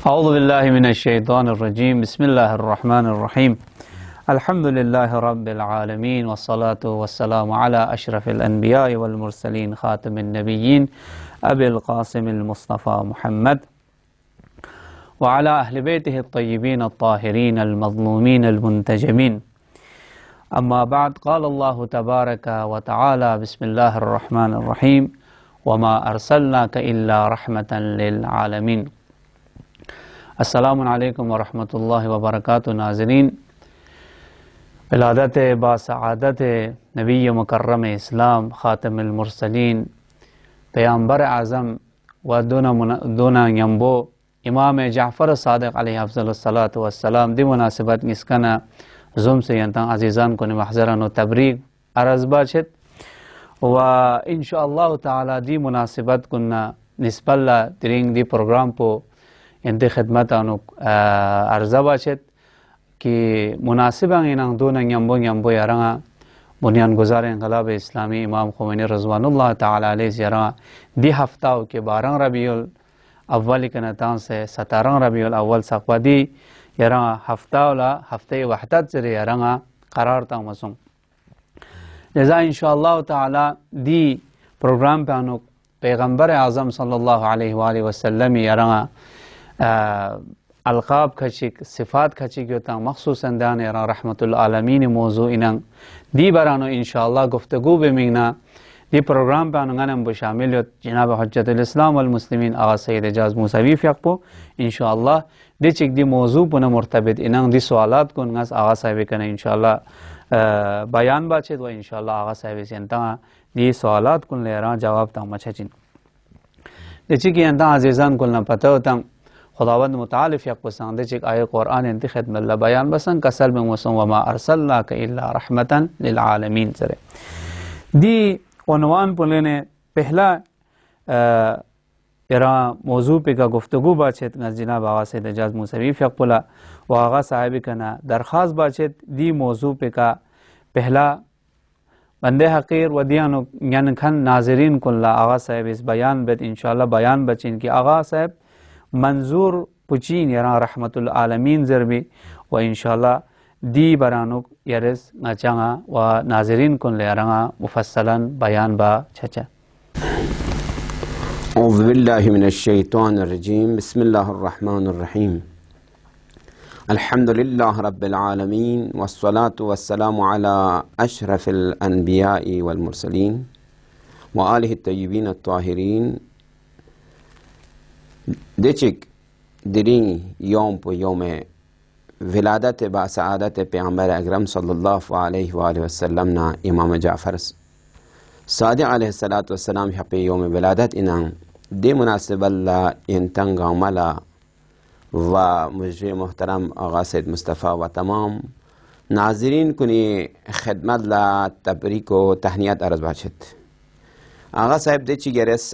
أعوذ بالله من الشيطان الرجيم بسم الله الرحمن الرحيم الحمد لله رب العالمين والصلاة والسلام على أشرف الأنبياء والمرسلين خاتم النبيين أبي القاسم المصطفى محمد وعلى أهل بيته الطيبين الطاهرين المظلومين المنتجمين. أما بعد، قال الله تبارك وتعالى بسم الله الرحمن الرحيم وما أرسلناك إلا رحمة للعالمين. अस्सलामु अलैकुम व रहमतुल्लाहि व बरकातुहू। नाज़रीन, विलादत बासआदत नबी मुकर्रम इस्लाम ख़ातमुल मुरसलीन पैगम्बर आज़म व दोना यम्बो इमाम जाफ़र सादिक़ अलैहि अफ़ज़लुस्सलातु वस्सलाम दी मुनासिबत इसकना ज़ुम से यंता अज़ीज़ान को महज़रन व तबरीक अर्ज़ बाशित व इंशाअल्लाह ताला दी मुनासिबत कुन्ना निस्बल्ला तिरिंग दी प्रोग्राम पो इंते खिदमत अर्ज़ा बाशित कि मुनासिब इन दोना यम्बो यम्बो यारंगा बुनियान गुजार इंक़लाब इस्लामी इमाम ख़ुमैनी रज़वानुल्लाह ताला अलैहि यारंगा दी हफ्ताओं के 12 रबीउल अव्वल के नतान से 17 रबीउल अव्वल सक़वादी यारंगा हफ्ताओला हफ्ते वहदत से यारंगा करार ता मसुम लिज़ा इंशाअल्लाह ताला दी प्रोग्राम पे अनु पैगम्बर आज़म सल्लल्लाहु अलैहि वसल्लम यारंगा अलक़ाब खचिक सिफ़ात खचिक योता मख़सूसन दान यारा रहमतुल आलमीन मौजू इनंग दी बरानो इंशाअल्लाह गुफ्तगू बेमिंगना दी प्रोग्राम पे अनुगनम शामिल यो जनाब हुज्जतुल इस्लाम वल मुस्लिमीन आगा सय्यद एजाज़ मूसवी फ़िक़्पो इंशाअल्लाह दी चिक दी मौजू पुना मुर्तबित इनंग दी सवालात को नस आगा साहिब कने इंशाअल्लाह बयान बाचेद व इंशाअल्लाह आगा साहिब से अंता दी सवालात को लेरा जवाब ता मछचिन दी चिक अंता अज़ीज़ान को न पता होता खुदावंद मुतालिफ यक पसंद चिक आय कुरान इंत खिदमत ला बयान बसन कसल में मौसम वमा अरसलनाका इल्ला रहमतन लिल आलमीन सरे दी उन्वान पुलेने पहला इरा मौजू पे का गुफ्तगू बाचेत जनाब आगा से एजाज़ मूसवी फ़िक़्पुला व आगा साहिब कना दरख्वास्त बाचेत दी मौजू पे का पहला बंदे हक़ीर व दियानो यान खन नाज़रीन कुल्ला आगा साहिब इस बयान बेत इंशाअल्लाह बयान बचिन की आगा साहिब मंजूर पुचीन यारा रहमतुल आलमीन ज़रबी व इंशाअल्लाह दी बरानुक यरस नचांगा व नाज़रीन कुन लेरंगा मुफस्सलन बयान बा छचा। औज़ु बिल्लाहि मिनश शैतानिर रजीम बिस्मिल्लाहिर रहमानिर रहीम अल्हम्दुलिल्लाहि रब्बिल आलमीन वस्सलातु वस्सलामु अला अशरफिल अन्बिया'i वल मुरसलीन व आलिहि तय्यिबीन अत्ताहिरीन। देचिक दिरिंग यौम पो यौम विलादत बासआदत पैगम्बर अकरम सल्लल्लाहु अलैहि वसल्लम ना इमाम जाफ़र सादिक़ अलैहिस्सलातु वस्सलाम हपे यौम विलादत इनां दे मुनासिबल्ला इंतंग मला व मुझे मोहतरम आगा सैयद मुस्तफ़ा व तमाम नाज़रीन कुनी खिदमत ला तबरीक व तहनियत अर्ज़ बाशित। आगा साहिब दे ची गरस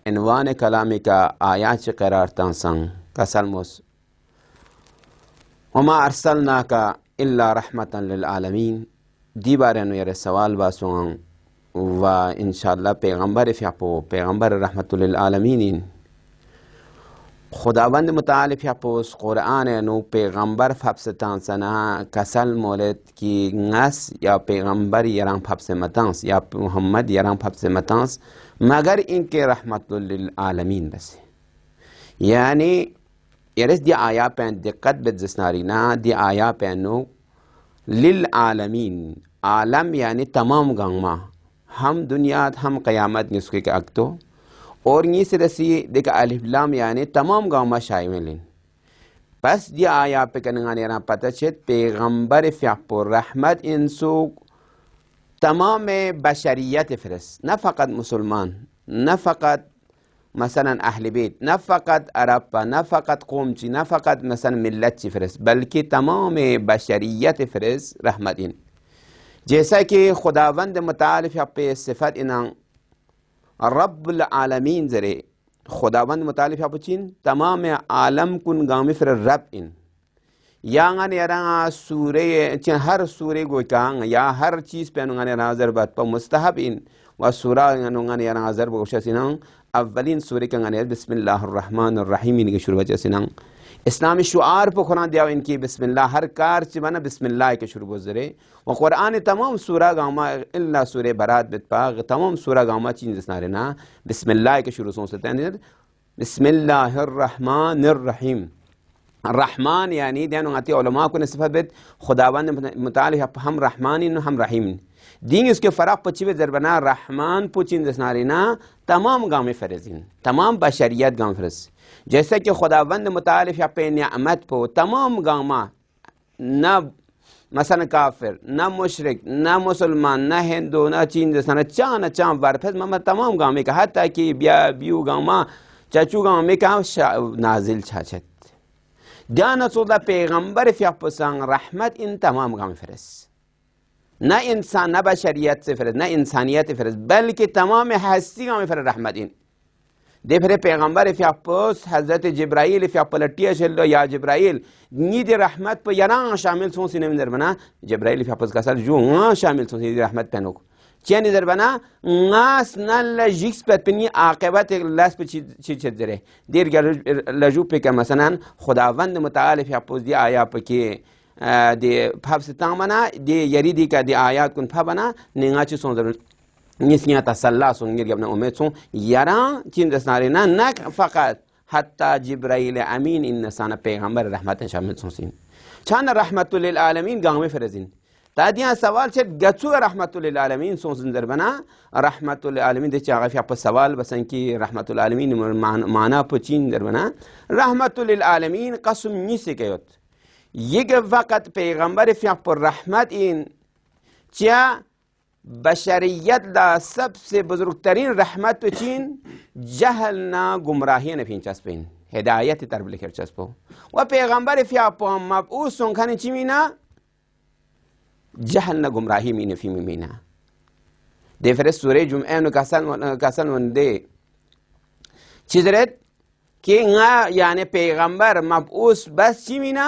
इनवान कलामी का आयात करार तांसंग कसलमुस वमा अरसलनाका इल्ला रहमतन लिल आलमीन दी बारे नु यरे सवाल बासुंग व इंशाअल्लाह पैगम्बर फ़िक़्पो पैगम्बर रहमतुल लिल आलमीन खुदावंद मुतालिफ फ़िक़्पोस कुरान नु पैगम्बर फब्स तांसना कसल मोलत की ngas या पैगम्बर यरां फब्स मतांस या मोहम्मद यरां फब्स मतांस मगर इनके रहमतुल लिल आलमीन बस यानी यरस दी आया पे दिक्कत बेजस्नारी ना दी आया पे नो लिल आलमीन आलम यानी तमाम गंगमा हम दुनिया हम क़यामत निस्के के अक्तो और ये से रसी देख अलिफ लाम यानी तमाम गाँव शामिल बस ये आया पे कनगाने ना पता चेत पैगम्बर फ़िक़्पो रहमत इंसो तमाम बशरियत फ़रस न फ़कत मुसलमान न फ़कत मसलन अहल बैत न फ़कत अरब न फ़कत कौम ची न फ़कत मसलन मिल्लत ची फ़रस बल्कि तमाम बशरियत फ़रस रहमत इन जैसा कि खुदावंद मुतालिफ पे सिफ़त इना रब्बुल आलमीन ज़रे खुदावंद मुतालिफ पुचिन तमाम आलम कुन गामी फिर रब इन यांगन यारा सूरे हर सूरे गो कांग या हर चीज़ पे अनुगन नाजर बात पर मुस्तहब इन व सूरा अनुगन यारा नाजर बगोशसिना अव्वलीन सूरे का बिस्मिल्लाहिर रहमानिर रहीम इनके शुरू बचे सिना इस्लामी शुआर पर खुरान दिया इनकी बिस्मिल्लाह हर कार च बना बिस्मिल्लाह के शुरू गुजरे व कुरान तमाम सूरा गामा इल्ला सूरे बरात बितपाग तमाम सूरा गामा चीज सारे ना बिस्मिल्लाह के शुरू से बिस्मिल्लाहिर रहमानिर रहीम रहमान यानी देन आती उलमा को निस्बत बित खुदावंद मुतालिक हम रहमानिन हम रहीम दीन उसके फ़र्क पचिवे जरबना रहमान पुचिन दसनारी ना तमाम गाँव में फ़रज़िन तमाम बशरियत गाँव फ़रज़ जैसे कि खुदावंद मुतालिफ या पे नियामत पो तमाम गाँव न मसन काफिर न मुशरिक न मुसलमान न हिंदू न चीन दसना चान चाम वारफज मम तमाम गाँव में कहा था कि ब्या ब्यू गाँव चचू गाँव में कहा नाजिल छाछत ध्यान सोदा पैगम्बर फ़्यापसंग रहमत इन तमाम गाँव फ़रज़ न इंसान न बशरियत से फ़रज़ न इंसानियत फ़रज़ बल्कि तमाम हस्ती गाँव फ़रज़ रहमत इन दे फिर पैगम्बर फ़्यापस हज़रत जिब्राइल फ़्यापलटिया चलो या जिब्राइल नीद रहमत पर यरा शामिल सों सिने में बना जिब्राइल फ़्यापस का सर जो शामिल सों नीद रहमत पहनो चैन इधर बना नास न जिक्स पर पिनी आक़िबत लस पे चीज़ जरे देर लजू पे का मसलन खुदावंद मुतालिफ फ़्यापस दिया आया पर के दे फब से तामना दे यरीदी का दे आयात कुन फबना निगाह सों जरूर निस्निया तसल्ला सुनगिर अपना उम्मीद सुन यारा चीन दसनारे ना नक फ़कत हत्ता जिब्राइल अमीन इन नसाना पैगम्बर रहमत शामिल सुन छान रहमतुल लिल आलमीन गाँव में फ़रज़िन तादिया सवाल से गचू रहमतुल लिल आलमीन सोन दर बना रहमतुल आलमीन दे चागा फिर आप सवाल बसन की रहमतुल आलमीन माना पुचीन दर बना रहमतुल लिल आलमीन कसम नी से कयोत ये के वक़्त पैगम्बर फिर आप रहमत इन क्या बशरियत दा सबसे बुजुर्ग तरीन रहमत पे चीन जहल ना गुमराही न फिर चस्पिन हिदायत तरफ लिखे चस्पो व पैगम्बर फिर आप मबऊस सुनखाने चिमीना जहल ना गुमराही मीने फी मीना दे फिर सूरह जुम्आ नु कासल वंदे चिजरत के यानी पैगम्बर मबऊस बस चिमीना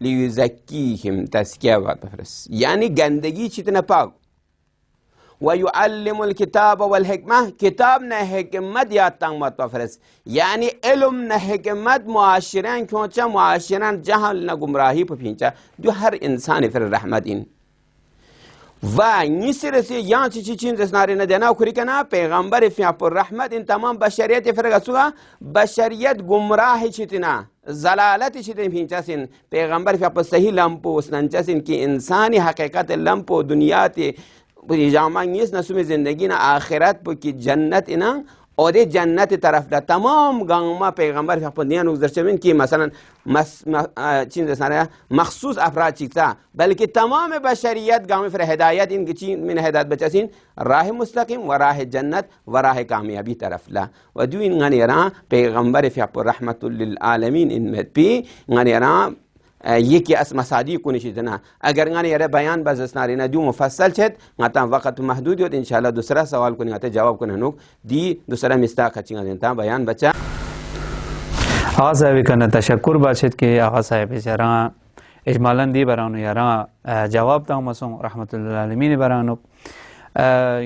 लियुज़क्कीहिम तज़किया बात फरस यानी गंदगी चितना पाक वयुअल्लिमुल किताब वल हिकमा किताब न हिकमत या तंग मत फरस यानी इल्म न हिकमत मुआशिरन क्योंचा मुआशिरन जहल न गुमराही पफिंचा जो हर इंसान फिर रहमत इन वा निसर से यहाँ चीज़ दसनारे न देना खुरी कना पैगम्बर फ़्यापुर रहमत इन तमाम बशरियत फिर गसुआ बशरियत गुमराह चितना जलालत चितन फिंचा सिन पैगम्बर फ़्यापुर सही लम्पो उसनंचा सिन की इंसानी हकीकत लम्पो दुनिया ते जामा नीस नसुम ज़िंदगी ना आखिरत की जन्नत इना और ये जन्नत तरफ दा तमाम गाँव पैगम्बर फ़्यापुर उगदरचमिन की मसलन चीन दसनारा मखसूस अफराद चिक्ता बल्कि तमाम बशरियत गाँव फिर हिदायत इनकी चीन में हिदायत बचा सिन राह मुस्तकीम व राह जन्नत व राह कामयाबी तरफ ला वजू इन गनियरा पैगम्बर फ़्यापुर रहमतुल लिल आलमीन इन में भी गनियरा ये कि अस मसादी को निशितना अगर गाने यार बयान बजसनारी ना दू मुफस्सल छत गाता वक्त महदूद होत इंशाल्लाह दूसरा सवाल को निगाते जवाब को ननुक दी दूसरा मिस्ता खचिंगा देता बयान बच्चा आगा साहब कन तशक्कुर बाछत के आगा साहब जरा इजमालन दी बरानो यारा जवाब ता मसो रहमतुल लिल आलमीन बरानो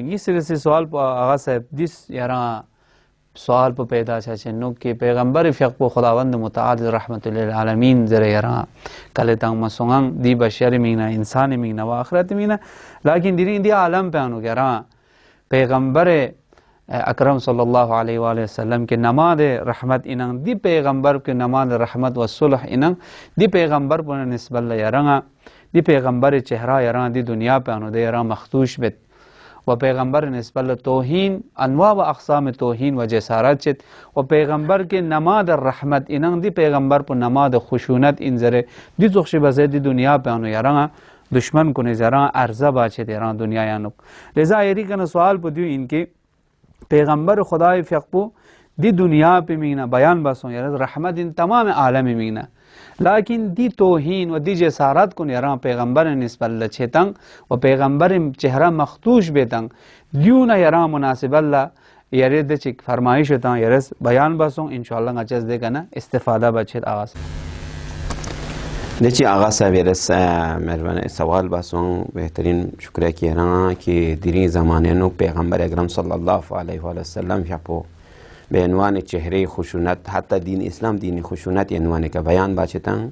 ये सिलसिले सवाल आगा साहब दिस यारा सवाल पर पैदा नुक के पैगम्बर फ़्याप खुदावंद मुताअल रहमतुल लिल आलमीन ज़रे यरा कल तंग मसोंग दी बशर मीना इंसान मीना व आखिरत मीना लेकिन दिरी इंदिया आलम पे आनो यरा पैगम्बर अकरम सल्लल्लाहु अलैहि वसल्लम के नमाज रहमत इनंग दी पैगम्बर के नमाज रहमत व सुलह इनंग दी पैगम्बर पर निस्बत यरा दी पैगम्बर चेहरा यरा दी दुनिया पे आनो दे यरा मखदूश बित व पैगम्बर नस्बत तोहीन अनवा व अक़साम तोहीन व जसारत चित व पैगम्बर के नमाद रहमत इनंग दी पैगम्बर पर नमाद खुशूनत इन ज़रे दी ज़ुख्श बज़े दी दुनिया पे आनो यारा दुश्मन को जरा अर्ज़ा बाचे तेरा दुनिया यानुक लिजा एरी का सवाल पुद्यू इनके पैगम्बर खुदा फ़्यापो दी दुनिया पे मीना बयान बसों यार रहमत इन तमाम आलम मीना लेकिन दी तोहीन व दी जसारत को यारा पैगम्बर निस्बत लछेतंग व पैगम्बर चेहरा मखतूश बेतंग यूं न यारा मुनासिबल्ला यारे दे चिक फरमाइश होता यारस बयान बसों इंशाअल्लाह अचस देगा ना इस्तेफादा बचेत आगाज देखिए आगा साहब यारस मेहरबानी सवाल बसों बेहतरीन शुक्रिया किया कि दिरी ज़माने नो पैगम्बर अकरम सल्लल्लाहु अलैहि वसल्लम फ़्यापो به عنوان چهره خشونت، حتی دین اسلام دین خشونت عنوان که بیان باچتن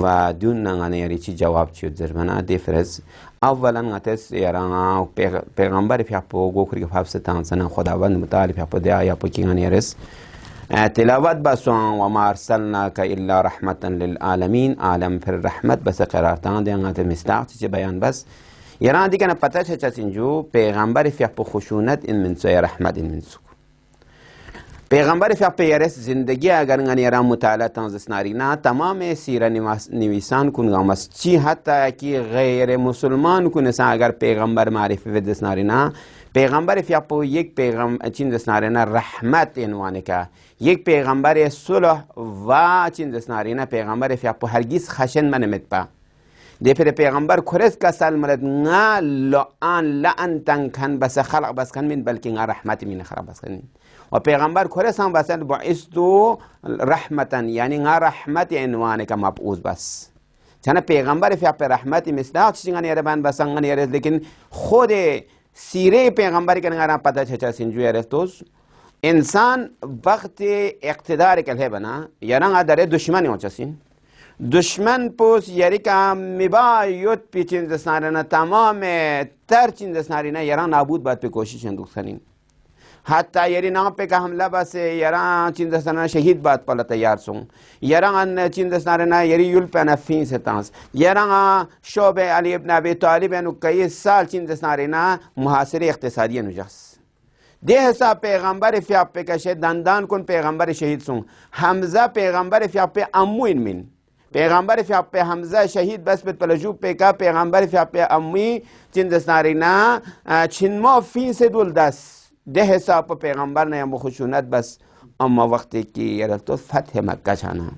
و دون نغانه یاری چی جواب چید زرمنا دیفرز اولا غتس یارا پیغمبر پیاپو گوکری که فاف ستان سنن خداوند متعال پیاپو دیا یا پکیان یارس تلاوت بسوان و ما ارسلناک الا رحمتا للعالمین عالم پر رحمت بس قرارتان دی غت مستاق چی بیان بس یارا دی کنه پتا چه چنجو پیغمبر پیاپو خشونت ان من سوی رحمت ان من سو پیغمبر پیارس زندگی اگر غنیرا مطالعه تنز نارینا تمام سیره نویسان کن غمس چی حتی کی غیر مسلمان کن سا اگر پیغمبر معرفی ودس نارینا پیغمبر پیاپو یک پیغمبر چین دس نارینا رحمت عنوان کا یک پیغمبر صلح و چین دس نارینا پیغمبر پیاپو هرگز خشن منمت پا دی پر پیغمبر کرس کا سال مرد نا لعن تنکن بس خلق بس کن من بلکه نا رحمت من خلق بس کن و پیغمبر کرس هم بس بعثتو رحمتا یعنی نا رحمت عنوان کا مبعوث بس چنا پیغمبر فی پر رحمت مصداق چنگن یربان بس انگن یرس لیکن خود سیره پیغمبر کے نگارا پتہ چچا سنجو یرستوس انسان وقت اقتدار کله بنا یران اداره دشمنی ہوچسین دشمن پوس یری کا میبایوت پیچین دسنارنا تمام تر چین دسنارینا یران نابود بات پہ کوشش اندوکسنین حتی یری نام پہ کا حملہ بس یران چین دسنارنا شہید بات پلا تیار سوں یران چین دسنارنا یری یول پہ نفین سے تانس یران شعب علی ابن ابی طالب انو کئی سال چین دسنارینا محاصره اقتصادی نجس ده حساب پیغمبر فیاب پہ کشے دندان کن پیغمبر شہید سوں حمزہ پیغمبر فیاب پہ اموین من پیغمبر فیاب پہ حمزہ شہید بس پہ پلجوب پہ کا پیغمبر فیاب پہ امی چند سنارینا چھنمو فین سے دول دس ده حساب پہ پیغمبر نے خشونت بس اما وقت کی یرتو فتح مکہ چھانا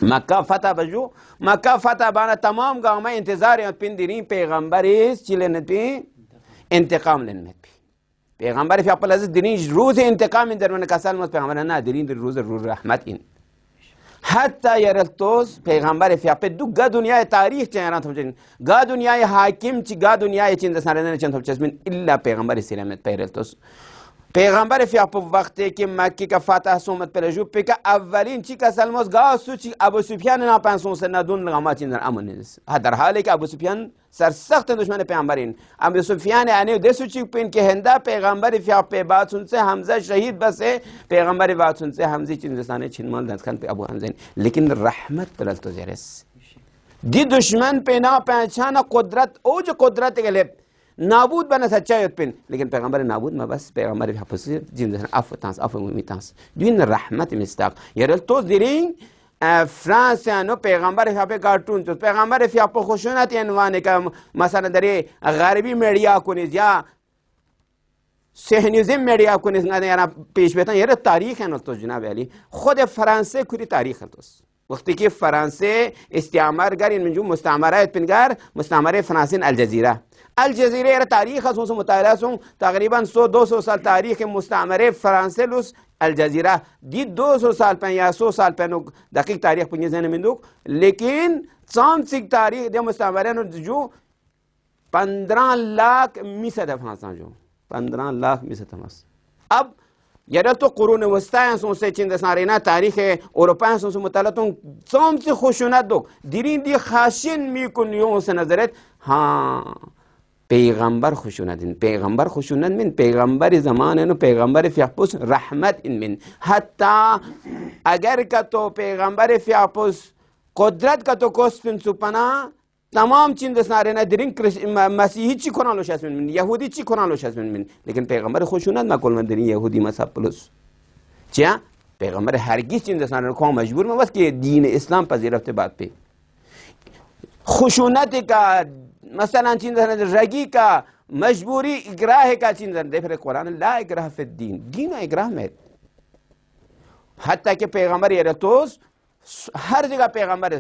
مکہ فتح بجو مکہ فتح بانا تمام گاؤں میں انتظار پن دیرین پیغمبر چلن پی انتقام لن پی پیغمبر فیاب پہ لذت دیرین روز انتقام ان درمان کسال مت پیغمبر نا دیرین در روز رحمت ان حتی یرلتوز پیغمبر فیاپه دو گا دنیای تاریخ چهران تمچین گا دنیای حاکم چی گا دنیای چین دسنارنه چند تمچسمین الا پیغمبر سیرمت پیرلتوز پیغمبر فیاپه وقتی که مکی کا فتح سومت پرجو پیکا اولین چی کا سلموز گا سو چی ابو سفیان نا پنسون سن دون لغما چین در امن نیست در حالی که ابو سفیان سر سخت دشمن پیغمبرین ابو سفیان یعنی دسو چی پین که هندا پیغمبر فیاپه بات سن سے حمزه شهید بس پیغمبر بات سن سے حمزه چین دسانه چین مال دسکن پہ ابو حمزه لیکن رحمت پرلتو زیرس دی دشمن پہ نا پہچانا قدرت او جو قدرت کے لیے نابود بنا سچایت پن لیکن پیغمبر نابود ما بس پیغمبر حفظ جن عفو تانس عفو میتانس دین رحمت مستاق یرل تو دیرین فرانس انو پیغمبر فیاپه کارتون تو پیغمبر فیاپه خشونت عنوان که مثلا در غربی میڈیا کنیز یا صهیونیسم میڈیا کنیز یعنی پیش بیتن یه تاریخ ہے تو جناب علی خود فرانسه کلی تاریخ ہے تو وقتی که فرانسه استعمارگر این منجو مستعمره پنگار مستعمره فرانسین الجزیره یه تاریخ هست مطالعه سون تقریبا 100-200 سال تاریخ مستعمره فرانسه لوس الجزیره دی 200 سال پہ یا 100 سال پہ دقیق تاریخ پہ ذہن میں دو لیکن سامسک تاریخ دے مستعمره نو جو 15 لاکھ میسد افغانستان جو 15 لاکھ میسد افغانستان اب یادل تو قرون وسطی سون سے چند سارینا تاریخ اروپا سون مطالعه سامسک خشونت دو دیرین دی خاشن میکن یوں سے نظرت ہاں پیغمبر خشونت پیغمبر خشونت من پیغمبر زمان نو پیغمبر فیاپوس رحمت ان من حتی اگر کا تو پیغمبر فیاپوس قدرت کا تو کوسپن سپنا تمام چین دسناره ندارین مسیحی چی کنن لوش هست من یهودی چی کنن لوش هست من لیکن پیغمبر خشونت نکول من دارین یهودی مذهب پلوس چیا پیغمبر هرگز چین دسناره کو مجبور من بس که دین اسلام پذیرفته بعد پہ خشونت کا مثلا چین رگی کا مجبوری اکراه کا چین دیکھ قرآن لا اکراه فی الدین دین و اکراه میں حتی کہ پیغمبر یرتوز ہر جگہ پیغمبر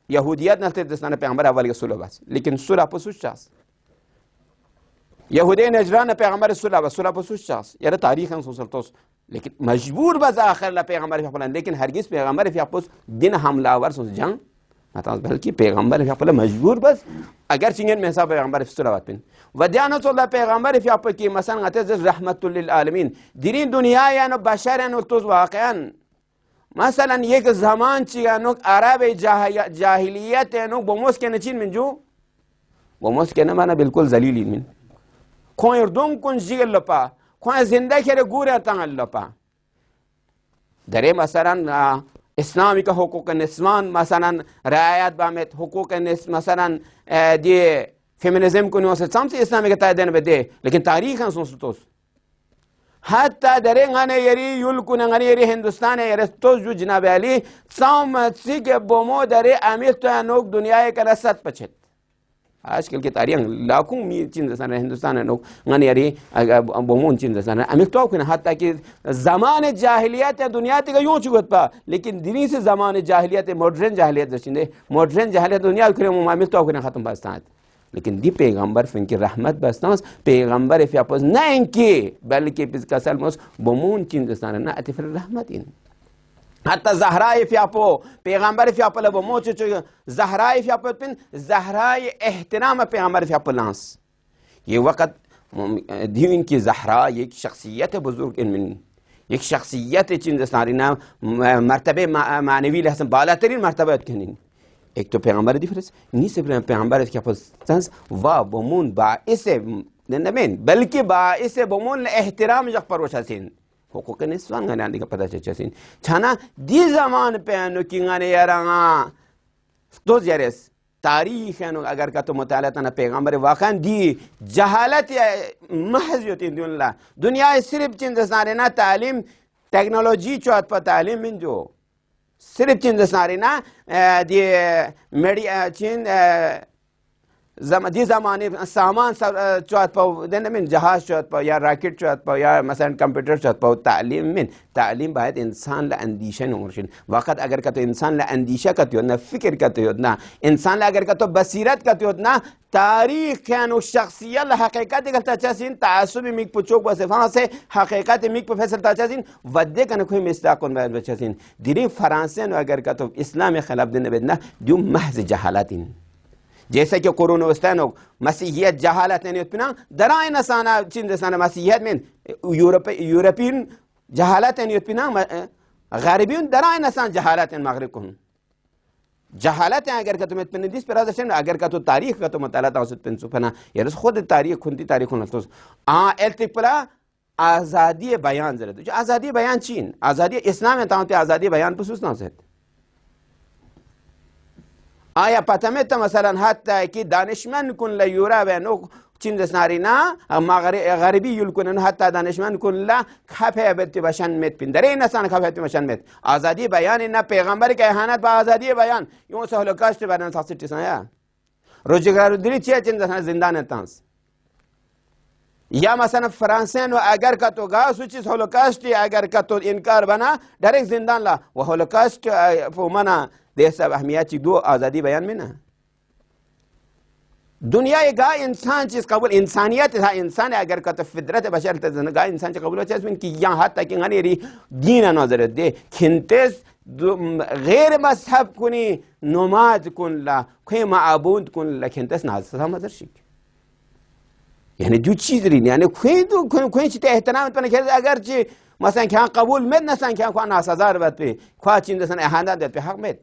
یہودیت نہ دستان پیغمبر اول کے صلح بس لیکن صلح پسوش شخص یہودی نجران پیغمبر صلح پسوش شخص یار تاریخ ہم سوچتوس لیکن مجبور بز آخر لا پیغمبر فقلان لیکن ہرگز پیغمبر فی اپوس دین حملہ آور سوچ جنگ بلکہ پیغمبر فی اپلا مجبور بس اگر چingen mesela peygamber sallallahu bin و دیانو صلی پیغمبر فی اپ کی مثلا اتز رحمت للعالمین دیرین دنیا یعنی بشر نو تو واقعا مثلا یک زمان چی نو عرب جاهلیت نو بموس کنه چین من جو بموس کنه من بالکل ذلیلی من کویردوم کن جیل لپا کوی زنده کره گوره تان لپا دره مثلا اسلامی کا حقوق نسوان مثلا رعایت بامت حقوق مثلا دی فيمينيزم كون وصل سامسي اسلامي كتايدن بده لكن تاريخا سوستوس حتى درين انا يري يلكون انا يري هندوستان يري توز جو جناب علي سام سيك بومو دري امير تو انوك دنيا كلا سات بچت आजकल की तारीख लाखों में चीन जैसा हिंदुस्तान है लोग गने यारी बहुमून चीन जैसा है अमेरिका को ना हाथ कि ज़माने जाहिलियत है दुनिया ते का यूं चुगत पा लेकिन दिनी से ज़माने जाहिलियत है मॉडर्न जाहिलियत जैसे मॉडर्न जाहिलियत दुनिया के लिए अमेरिका को ना खत्म बस्ता है लेकिन दी पैगंबर फिर रहमत बस्तांस पैगंबर फिर आपस ना इनके बल्कि इसका सलमोस बहुमून चीन जैसा है ना अतिफर रहमत इन حتى زهراء في أبو پیغمبر في أبو لبو موچ زهراء في أبو بين زهراء احترام پیغمبر في أبو لانس ये वक़्त दीन की ज़हरा एक शख्सियत बुजुर्ग इनमें एक शख्सियत चीन जसारिना मर्तबे मानवी लहसन बाला तरीन मर्तबा कहीं एक तो पैगंबर डिफरेंस नहीं से पैगंबर के पास वा बमून बाइस नमेन बल्कि बाइस बमून एहतराम जग पर वशासीन حقوق نسوان غنی اندی کا پتہ چچسین چھانا دی زمان پہنو کی غنی یارا دو زیرس تاریخ انو اگر کا تو مطالعہ تنا پیغمبر واقعا دی جہالت محض یوتی دنیا صرف چند سارے نا تعلیم ٹیکنالوجی چوت پر تعلیم من جو صرف چند سارے نا دی میڈی چند دی زمانی سامان چوت پا دن من جهاز چوت پا یا راکت چوت پا یا مثلا کمپیوٹر چوت پا تعلیم من تعلیم باید انسان لاندیشه نمورشن وقت اگر که تو انسان لاندیشه کتی نا فکر کتی نا انسان اگر که تو بصیرت کتی نا تاریخ کانو شخصیت لحقیقت گلتا چاسین تعصب میک پچوک بسفان سے حقیقت میک پفیسر تا چاسین ودے کنه کوئی مستاقون باید بچاسین دیرین فرانسین اگر که تو اسلام خلاف دن بدنا دیو محض جهالتین जैसे कि कोरोना वस्तानो मसीहियत जहालत ने उत्पन्न दराए नसाना चीन दसाना मसीहियत में यूरोपियन जहालत ने उत्पन्न गरीबियन दराए नसान जहालत मगरिब को जहालत अगर का तुम उत्पन्न दिस पर अगर का तो तारीख का तो मतलब ताउस उत्पन्न सुपना यार खुद तारीख खुंती तारीख होना तो एल्तिपला आज़ादी बयान जरा जो आज़ादी बयान चीन आज़ादी इस्लाम में ताउते आज़ादी बयान पुसूस ना से آیا پتمت مثلا حتی که دانشمند کن لیورا و نو چین دسنارینا غربی یل کنن حتی دانشمند کن لا کفه بت بشن مت پین دره انسان کفه بت بشن مت آزادی بیان نه پیغمبر که اهانت با آزادی بیان یون سه هولوکاست برن تاسیت سایا روزگار دری چه چین دسنا زندان تانس یا مثلا فرانسه نو اگر که تو گاز چیز هولوکاست اگر که تو انکار بنا دایرکت زندان لا و هولوکاست فومنا देशा अहमियत दो आज़ादी बयान में ना दुनिया का इंसान चीज कबूल इंसानियत था इंसान अगर का तो फितरत बशर का इंसान चीज कबूल है कि यहाँ हाथ तक गनी री दीन नजर दे खिंतेस गैर मजहब कुनी नमाज कुन ला कोई माबूद कुन ला खिंतेस नाज़ मजर शिक यानी जो चीज रही यानी कोई चीज एहतराम पर नहीं अगर ची مثلا क्या कबूल में नसान क्या को नासजार बात पे ख्वा चीन दसन एहाना दे पे हक में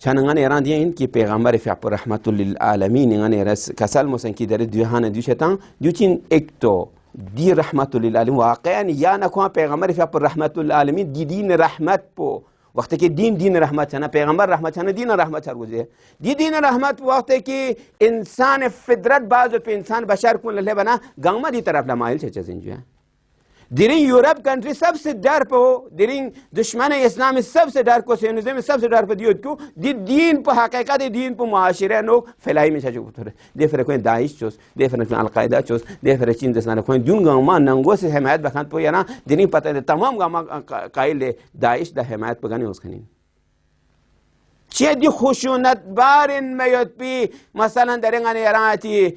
چون انگار ایران دیگه این که پیغمبر فیاپور رحمت للعالمین انگار رس کسال مثلا کی داره دیوهان دیوشتان دیوچین اکتو دی رحمت للعالمین واقعا یا نکوان پیغمبر فیاپور رحمت للعالمین دی دین رحمت پو وقتی که دین رحمت چنه پیغمبر رحمت چنه دین رحمت چر گوزه دین رحمت وقتی که انسان فطرت باز په انسان بشر کن له بنا گاما دی طرف لمایل چه چیزیں دیرین یورپ کنٹری सबसे डर पे हो دیرین दुश्मन इस्लाम सबसे डर को सियोनिज्म सबसे डर पे दियो क्यों दीन पे हकीकत दीन पे मुआशरे नो फैलाई में छजो उतरे दे फिर कोई दाइश चोस दे फिर अलकायदा चोस दे फिर चीन जैसा कोई दुन गामा नंगो से हिमायत बखान पे या ना दिनी पता है तमाम गामा काइल दाइश दा हिमायत पे गनी उसखनी چه دی خشونت بارن میاد پی مثلا درنگان ایرانی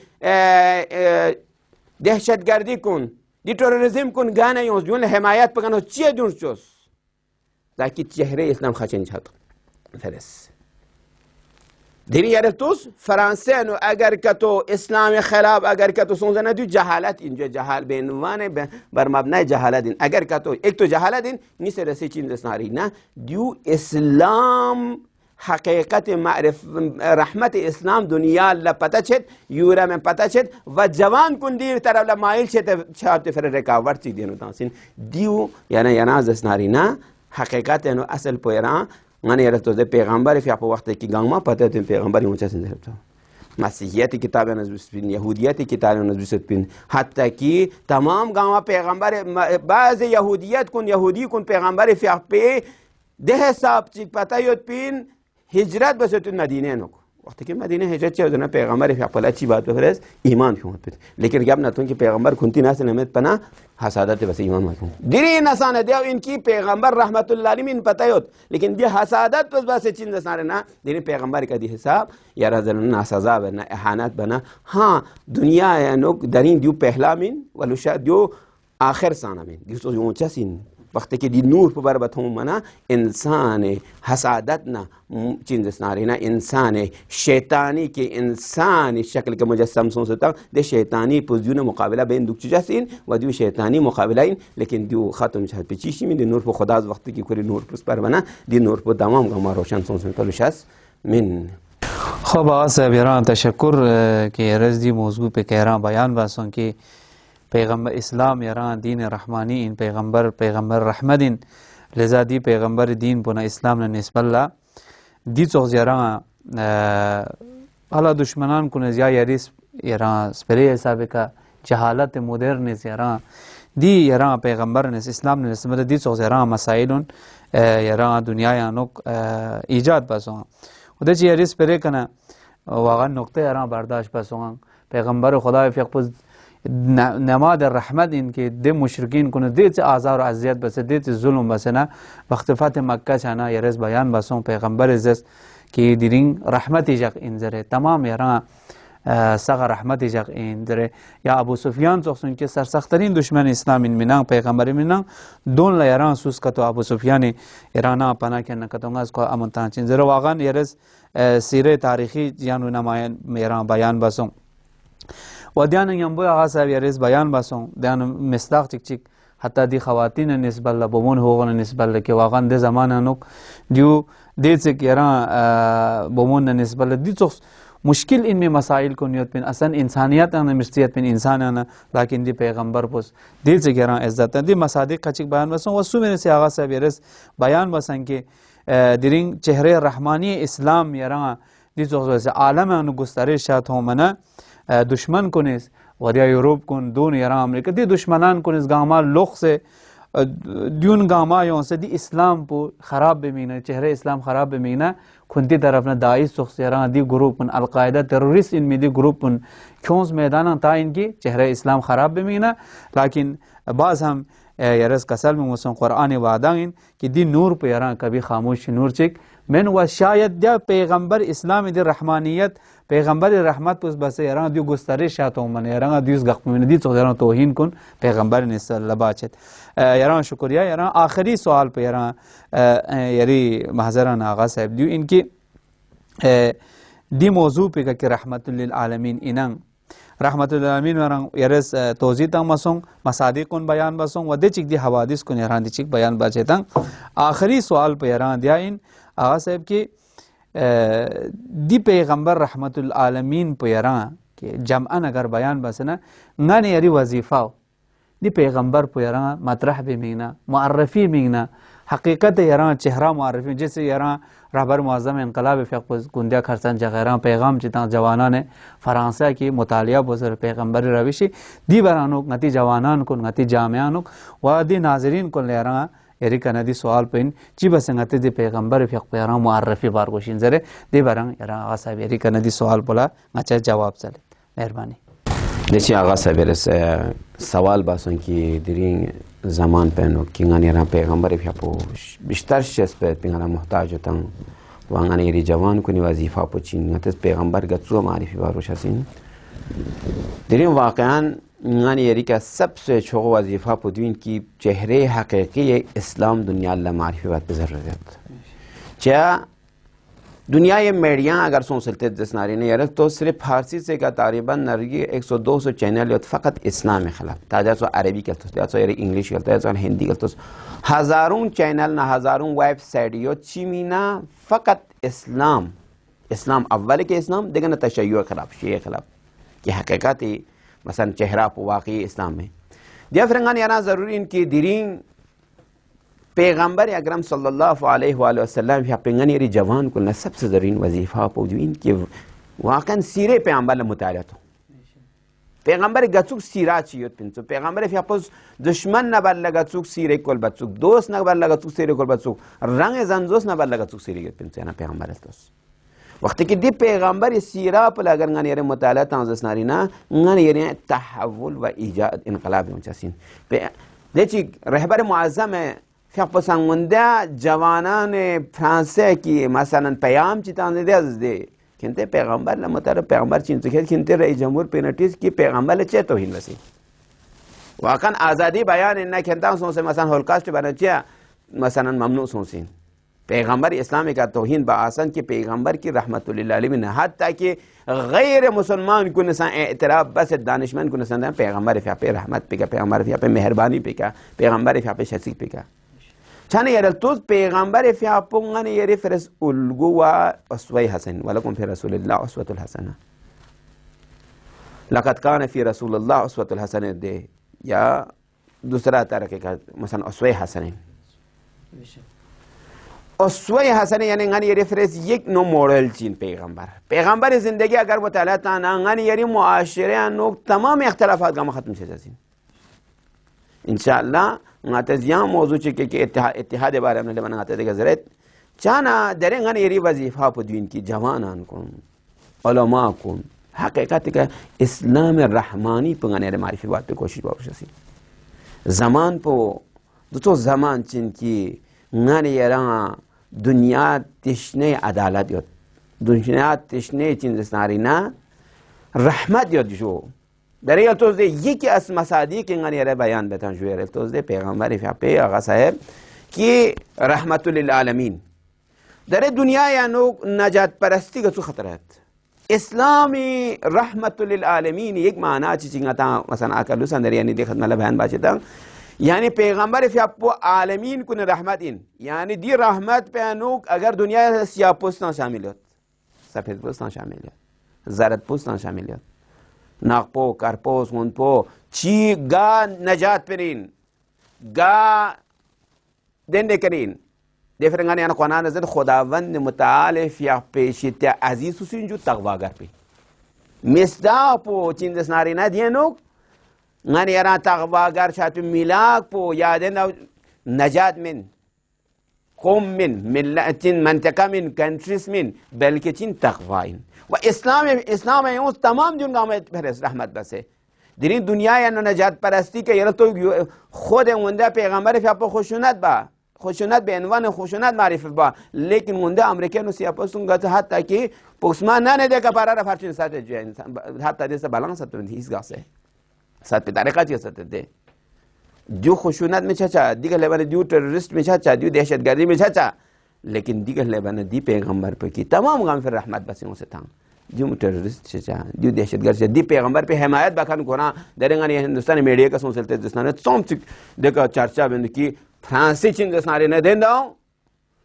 دهشتگردی کن دی تروریسم کن گانه یوز جون حمایت پگانو چیه جون چوس تاکی چهره اسلام خاچن چهات فرس دیری یاره توس فرانسه نو اگر که تو اسلام خلاف اگر که تو سونزنه دیو جهالت اینجا جهال به عنوان بر مبنای جهالت این اگر که تو ایک تو جهالت این نیست رسی چیز اسناری نه دیو اسلام حقیقت معرف رحمت اسلام دنیا لا پتا چت یورا من پتا چت و جوان کن دیر طرف لا مایل چت چارت فر رکاوٹ چی دینو تاسین دیو یعنی یناز اسناری نه حقیقت نو اصل پویران من یاره تو پیغمبر فی اپو وقتی که گانگما پتا تو پیغمبری اونچه سنده تو مسیحیت کتاب نزدیک بین یهودیت کتاب نزدیک بین حتی که تمام گانگما پیغمبر بعض یهودیت کن یهودی کن پیغمبر فی اپی ده حساب چی پتا یود بین هجرت بس تو مدینه نکو وقتی که مدینه هجرت چه ودنا پیغمبر فی اپلا چی بات بفرست ایمان کیومد بید لیکن گب نتون که پیغمبر کنتی ناس نمت پنا حسادت بس ایمان مکن دیری نسانه دیو این کی پیغمبر رحمت الله علیه پتا یود لیکن دی حسادت بس چیز نسانه نه دیری پیغمبر کا دی حساب یا رزن ناسزا بنا اهانت بنا ها دنیا نو درین دیو پهلا مین ولو شا دیو آخر سانه مین دیو تو اونچا سین وقتی که دی نور پر بربت هم منا انسان حسادت نه چیز اسناری نه انسان شیطانی که انسان شکل که مجسم سونستا ده شیطانی پوزیون مقابله بین دو چیز این و دیو شیطانی مقابله این لیکن دیو ختم شد به چیشی می دی نور پر خدا از وقتی که کلی نور پس پر بنا دی نور پر تمام گما روشن سونستا لوشاس من خب آقا صاحب ایران تشکر که رزدی موضوع पे कह रहा बयान बासों की پیغمبر اسلام یران دین رحمانی این پیغمبر رحمت این لذا دی پیغمبر دین بنا اسلام نسبت الله دی چوز یران حالا دشمنان کنه یا یریس یران سپری حساب کا جهالت مدرن یران دی یران پیغمبر نس اسلام نسبت دی چوز یران مسائلون یران دنیا یانوک ایجاد باسون و دی یریس پره کنه واقعا نقطه یران برداشت باسون پیغمبر خدا فیق نماد رحمت این که ده مشرکین کنه ده چه آزار و اذیت بسه ده چه ظلم بسه نه وقت فاتح مکه چانا یرز بیان بسون پیغمبر عزت که دیرین رحمت جق این زره تمام یران سغ رحمت جق این زره یا ابو سفیان چوکسون که سرسخترین دشمن اسلام این منان پیغمبر منان دون لا یران سوس کتو ابو سفیان ایرانا پناه کنه کتونگا از کو امن تانچین زره واقعا یرز سیره تاریخی جانو نمایان میران بیان بسون و دیان یمبو آقا صاحب یریز بیان باسون دیان مصداق چک چک حتی دی خواتین نسبت ل بمون هوغن نسبت ل که واقعا ده زمان انوک دیو دی چک یران بمون نسبت ل دی چوخ مشکل این می مسائل کنیوت پین اصلا انسانیت انا مرسیت پین انسان انا لیکن دی پیغمبر پوس دی چک یران عزت دی مصادق چک بیان باسون و سو میرسی آقا صاحب یریز بیان باسن که دیرین چهره رحمانی اسلام یران دی چوخ ویسه عالم انو گسترش شاد همونه دشمن کنیز و یا یوروپ کن دون ایران امریکا دی دشمنان کنیز گاما لوخ سے دیون گاما یون سے دی اسلام پو خراب بمینه چهره اسلام خراب بمینه کنتی طرف نه داعش سخت ایران دی گروپ القاعده تروریست ان می دی گروپ کونز میدان تا ان کی چهره اسلام خراب بمینه لیکن بعض هم یرز کسل میں موسن قرآن وعدان کہ دی نور پہ ایران کبھی خاموش نور چک من و شاید دی پیغمبر اسلام دی رحمانیت پیغمبر رحمت پس بس ایران دیو گسترش شاتو من ایران دیوز گخ من دی تو ایران توهین کن پیغمبر نس لباچت ایران شکریہ ایران آخری سوال پہ ایران یری محضران آغا صاحب دیو ان کی دی موضوع پہ کہ رحمت للعالمین انن رحمت للعالمین ورن years توضیح تang masong masadiq kon bayan basong wade chik di hawadis kon yaran di chik bayan bache tang आखिरी सवाल पे यारान दिया इन आगा साहब की दी पैगंबर रहमतुल आलमीन पे यारान के जमअन अगर बयान बसना ngane yari वजीफा दी पैगंबर पे यारान मतरह भी मिगना मुअर्रफी मिगना हकीकत यारान चेहरा मुअर्रफी जैसे यारान रहबर मुअज़्ज़म इनकलाब फ़िक़्ह गुंदिया खरसन जगैरान पैगाम चिता जवानान फ़रांसा की मुतालिया बसर पैगंबर रविशी दी बरानुक नती जवानान को नती जामियानुक व दी नाज़रीन को यारान یری کنه دی سوال پین چی بسنگته دی پیغمبر فیق پیران معرفی بارگوشین زره دی بران یرا آقا صاحب یری کنه دی سوال بولا نچه جواب زده مهربانی دیچی آقا صاحب سوال باسون که دیرین زمان پینو که انگان یرا پیغمبر فیقو بیشتر شیست پید پیغمبر محتاج تن و انگان یری جوان کنی وظیفه پوچین نتیز پیغمبر گتسو معرفی باروش هستین دیرین واقعا انگان یری که सबसे छोगो वजीफा पुदवीन की चेहरे हकीकी इस्लाम दुनिया अल्लाह मारिफी बात पे ज़रूरत चा दुनिया ये मीडिया अगर सोचते दसनारी ने यार तो सिर्फ फारसी से का तारीबन नरगी 100-200 चैनल फ़कत इस्लाम के खिलाफ ताजा सो अरबी करते सो यार इंग्लिश करते सो हिंदी करते हज़ारों चैनल ना हज़ारों वेबसाइट यो चिमीना फ़कत इस्लाम अव्वल के इस्लाम देगा ना तशय्युअ खिलाफ शिया खिलाफ की हकीकत मसलन चेहरा पो वाकई इस्लाम में दिया फिरंगान याना ज़रूरी इनकी दिरीन पैगम्बर अकरम सल्लल्लाहु अलैहि वसल्लम या पेंगनी जवान को न सबसे ज़रूरी वजीफ़ा पौजू इनके वाकन सीरे पैगम्बर मुताला तो पैगम्बर गचुक सीरा चाहिए पिंचो पैगम्बर फिर आपस दुश्मन न बल गचुक सीरे कोल बचुक दोस्त न बल गचुक सीरे कोल बचुक रंग जंजोस न बल गचुक सीरे पिंचो ना पैगम्बर तो वक्त की दी पैगम्बर सीरा पर अगर गन यारे मुताला तांजस नारी ना गन यारे तहव्वुल व इजाद इनकलाब मुचासिन देखिए रहबर मुअज़्ज़म है फिर पसंगुंदा जवानान फ्रांसे की मसलन पैगाम चिताने दे किंते पैगम्बर ल मुताला पैगम्बर चिन तो किंते रई जमहूर पेनटिस की पैगम्बर ले चे तो हिन वसी वाकन आज़ादी बयान इन्ना किंता सोसे मसलन होलकास्ट बनचिया मसलन ममनू सोसिन पैगम्बर इस्लाम का तौहीन बासन के पैगम्बर की रहमतुल लिल आलमीन हत्ता कि गैर मुसलमान को नसा एतराफ बस दानिशमंद को नसा पैगम्बर पे रहमत पे का पैगम्बर पे मेहरबानी पे का पैगम्बर पे शसी पे का छाने यार तो पैगम्बर पे ने यार फिरस उल्गु व अस्वे हसन वलकुम फी रसूलिल्लाह उसवतुल हसना लक़द कान फी रसूलिल्लाह उसवतुल हसना दे या दूसरा तरह का मसलन अस्वे हसन अस्वे हसन यानी गन ये रेफरेंस एक नो मॉडल चीन पैगम्बर जिंदगी अगर मुताला ताना गन ये मुआशरे नो तमाम इख्तिलाफात का खत्म से जासिन इंशाअल्लाह नातजिया मौजू के इत्तिहाद बारे में बनाते देगा जरूरत चाना दरे गन ये वजीफा पुदीन की जवानान को उलमा को हकीकत का इस्लाम रहमानी पंगने मारिफी बात पे कोशिश बाबू जमान पो दो जमान चिन की गन यारा दुनिया तिश्ने अदालत योत दुनिया तिश्ने चिंजनारी ना रहमत योत जो दरिया तो दे ये कि अस मसादी के गन यारा बयान बता जो यार तो दे पैगम्बर पे आगा साहब कि रहमतुल लिल आलमीन दरे दुनिया या नो नजात परस्ती का खतरत इस्लामी रहमतुल लिल आलमीन एक माना चिंगाता मसलन अकलु संदरिया ने देखत मतलब बयान बाचता यानी पैगम्बर फियापो आलमीन कुन रहमतिन यानी दी रहमत पे अनुक अगर दुनिया सिया पोस्ता शामिल हो सफेद पोस्ता शामिल हो जरद पोस्ता शामिल हो नागपो करपोस उनपो ची गा नजात पेरिन गा देने करीन देफरंगाने याना कुरान नजर खुदावंद मुताल फिया पेशित्या अजीज हुसैन जो तगवागर पे मिसदा पो चिंदस नारी ना दियनुक ngani yara taqwagar shatu milak po yaden najat min qom min millatin mantaka min countries min balki chin taqwain wa islam है उस तमाम जुन गांव में फरस रहमत बसे दिनी दुनिया या नजात परस्ती के यार तो खुद वंदा पैगंबर पे आप खुशुनत बेनवान खुशुनत मारिफ बा लेकिन वंदा अमेरिका नो सिया पसुंगा हत्ता कि पोस्मा ना ने देखा पारा फर्चुन साथ जो हत्ता दे से बालांस तो इस गासे साथ पे तारीखा चाहिए साथ दे जो खुशूनत में चाचा दिगर लेबान जो टेररिस्ट में चाचा जो दहशतगर्दी में चाचा लेकिन दिगर लेबान दी पैगंबर पे की तमाम गांव फिर रहमत बसियों से था जो टेररिस्ट चाचा जो दहशतगर्द से दी पैगंबर पे हिमायत बखान कोना दरेंगा ने हिंदुस्तानी मीडिया का सोचते जिसने सोम देखा चर्चा बंद की फ्रांसी चिंग सारे ने दें दाओ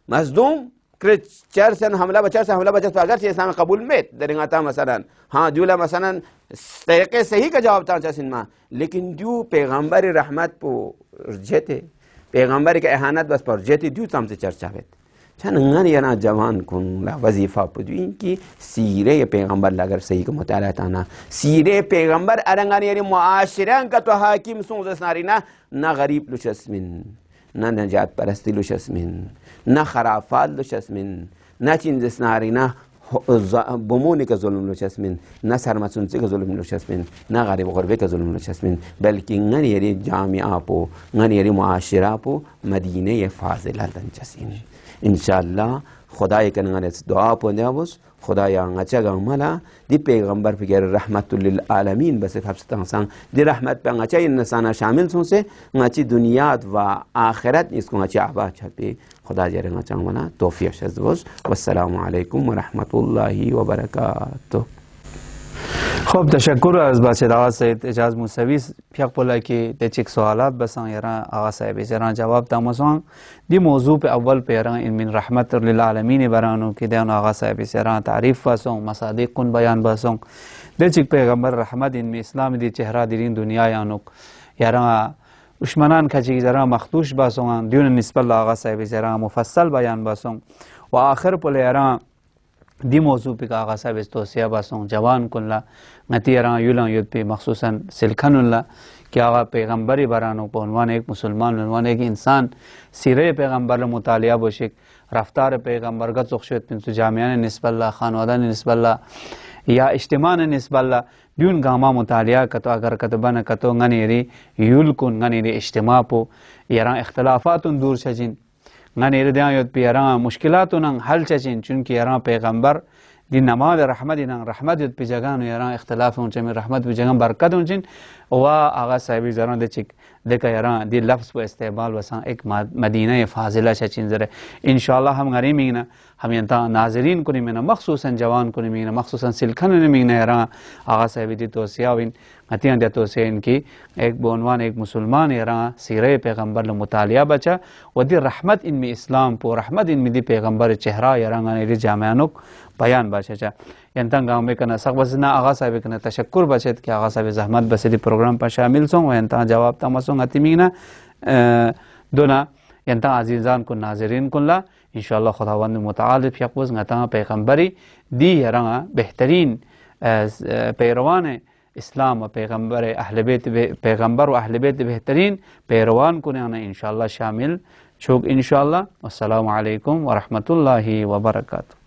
मजदूम क्रिश्चियन हमला बचा अगर से इस्लाम कबूल में दरेंगा मसलन हाँ जूला मसलन तरीके सही का जवाब था सिनमा लेकिन जो पैगंबर रहमत पो जेते पैगंबर के एहानत बस पर जेते जो तम से चर्चा है छन याना जवान कुन वजीफा पुजु इनकी सीरे पैगंबर अगर सही को मुताला ताना सीरे पैगंबर अरंगान यानी मुआशरन का तो हाकिम सोजस नारीना ना गरीब लुशस्मिन ना नजात परस्ती लुशस्मिन ना खराफात लुशस्मिन ना चिंजस नारीना बमोने का जुल्म लुशस्मिन ना सरमसुनसे का जुल्म लुशस्मिन ना गरीब गुरबे का जुल्म लुशस्मिन बल्कि गन यानी जामिया पो गन यानी मुआशरा पो मदीने ये फाजिला दंचसिन इंशाअल्लाह खुदा के नंगे दुआ पोंदियाबुस खुदा या ngचा गमला दी पैगंबर फिगर रहमतुल लिल आलमीन बस हफ्ता संग दी रहमत पे ngचा इंसान शामिल सोसे ngची दुनिया व आखिरत इसको ngचा आबा छपे खुदा जरेगा चाहूँगा तौफीक शज़बोज़। वस्सलामु अलैकुम वरहमतुल्लाहि वबरकातुहू। खूब तशक्कुर از باشد آقا سید اجاز موسوی پیق پولا که تچک سوالات بسان یرا آقا صاحب یرا جواب تامسان دی موضوع په اول په یرا ان من رحمت للعالمین برانو کې دون آقا صاحب یرا تعریف واسون مصادیق کن بیان باسون دچک پیغمبر رحمت ان اسلام دی چهره دین دنیا یانو یرا دشمنان کچی یرا مخدوش باسون دیون نسبت آقا صاحب یرا مفصل بیان باسون و آخر په یرا دی موضوع پہ آغا صاحب توسیہ باسوں جوان کن نتی اران یولان یود پہ مخصوصاً سلکھن اللہ کہ آغا پیغمبری برانو پہ عنوان ایک مسلمان عنوان ایک انسان سیرے پیغمبر مطالعہ بوشک رفتار پیغمبر کا چخشوت پنسو جامعان نسب اللہ خانوادان نسب اللہ یا اجتماعان نسب اللہ دیون گاما مطالعہ کتو اگر کتبان کتو غنیری یول کن غنیری اجتماع پو یران اختلافات دور شجن غنی ردیان یود پیران مشکلاتون حل چچین چونکه یران پیغمبر دی نماد رحمت دینا رحمت یود پی جگان یران اختلاف اون چمی رحمت پی جگان برکت اون چین و آقا صاحبی زران دی چک دیکھا یران دی لفظ و استعمال وسان ایک مدینہ فاضلہ چچین زره انشاءاللہ ہم غریمینا ہم ینتا ناظرین کنی مینا مخصوصا جوان کنی مینا مخصوصا سلکھن مینا یران آقا صاحبی دی توسیاوین ہتیاں دیا توسیہ ان کی ایک بعنوان ایک مسلمان یران سیرے پیغمبر مطالعہ بچا و دی رحمت ان میں اسلام پو رحمت ان میں دی پیغمبر چہرہ یران دی جامعانک بیان بچا چا ینتان گاؤں میں کنا سق بسنا آغا صاحب کنا تشکر بچت کہ آغا صاحب زحمت بس دی پروگرام پر شامل سوں و ینتان جواب تامسوں ہتیمینا دونا ینتان عزیزان کو ناظرین کن لا انشاءاللہ خداوند متعال پیقوز نتان پیغمبری دی یران بہترین پیروان اسلام و پیغمبر اہل بیت پیغمبر و اہل بیت بہترین پیروان کو انشاءاللہ شامل چھوک انشاءاللہ. والسلام علیکم ورحمۃ اللہ وبرکاتہ.